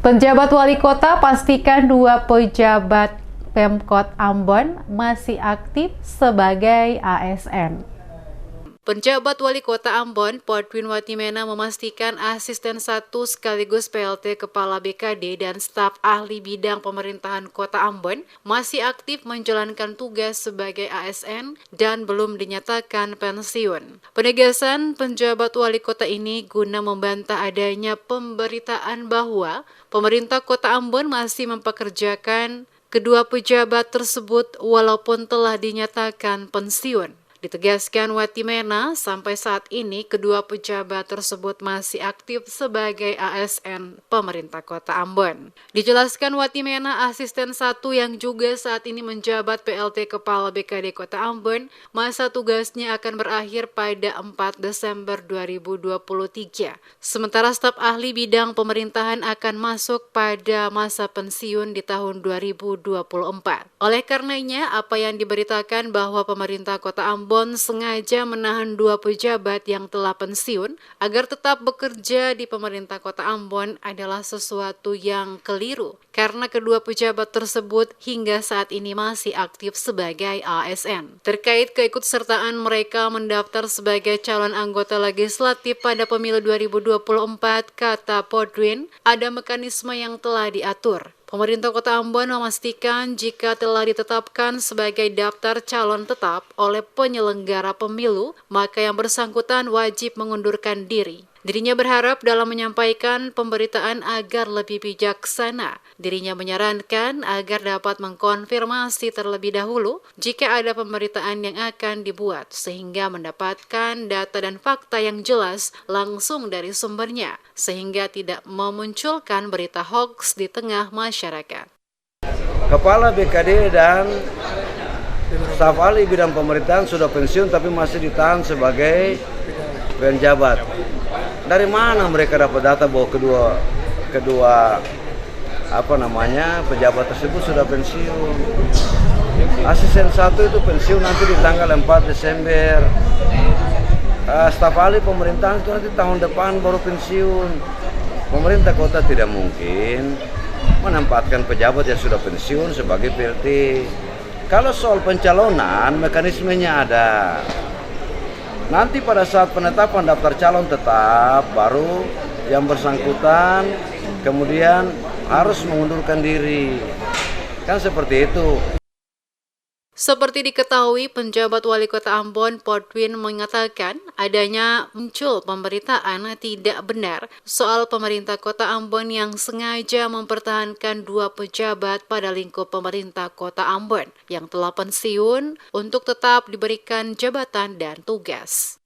Penjabat wali kota pastikan 2 pejabat Pemkot Ambon masih aktif sebagai ASN. Penjabat Wali Kota Ambon, Podwin Watimena memastikan asisten 1 sekaligus PLT Kepala BKD dan staf ahli bidang pemerintahan Kota Ambon masih aktif menjalankan tugas sebagai ASN dan belum dinyatakan pensiun. Penegasan penjabat wali kota ini guna membantah adanya pemberitaan bahwa pemerintah Kota Ambon masih mempekerjakan kedua pejabat tersebut walaupun telah dinyatakan pensiun. Ditegaskan Watimena, sampai saat ini kedua pejabat tersebut masih aktif sebagai ASN pemerintah Kota Ambon. Dijelaskan Watimena, asisten 1 yang juga saat ini menjabat PLT Kepala BKD Kota Ambon, masa tugasnya akan berakhir pada 4 Desember 2023. Sementara staf ahli bidang pemerintahan akan masuk pada masa pensiun di tahun 2024. Oleh karenanya, apa yang diberitakan bahwa pemerintah Kota Ambon sengaja menahan 2 pejabat yang telah pensiun agar tetap bekerja di pemerintah Kota Ambon adalah sesuatu yang keliru karena kedua pejabat tersebut hingga saat ini masih aktif sebagai ASN. Terkait keikutsertaan mereka mendaftar sebagai calon anggota legislatif pada pemilu 2024, kata Podwin, ada mekanisme yang telah diatur. Pemerintah Kota Ambon memastikan jika telah ditetapkan sebagai daftar calon tetap oleh penyelenggara pemilu, maka yang bersangkutan wajib mengundurkan diri. Dirinya berharap dalam menyampaikan pemberitaan agar lebih bijaksana. Dirinya menyarankan agar dapat mengkonfirmasi terlebih dahulu jika ada pemberitaan yang akan dibuat, sehingga mendapatkan data dan fakta yang jelas langsung dari sumbernya, sehingga tidak memunculkan berita hoax di tengah masyarakat. Kepala BKD dan staf ahli bidang pemerintahan sudah pensiun tapi masih ditahan sebagai penjabat. Dari mana mereka dapat data bahwa kedua pejabat tersebut sudah pensiun? Asisten 1 itu pensiun nanti di tanggal 4 Desember. Staf ahli pemerintahan itu nanti tahun depan baru pensiun. Pemerintah kota tidak mungkin menempatkan pejabat yang sudah pensiun sebagai PLT. Kalau soal pencalonan, mekanismenya ada. Nanti pada saat penetapan daftar calon tetap, baru yang bersangkutan kemudian harus mengundurkan diri. Kan seperti itu. Seperti diketahui, penjabat wali kota Ambon, Podwin, mengatakan adanya muncul pemberitaan tidak benar soal pemerintah kota Ambon yang sengaja mempertahankan 2 pejabat pada lingkup pemerintah kota Ambon yang telah pensiun untuk tetap diberikan jabatan dan tugas.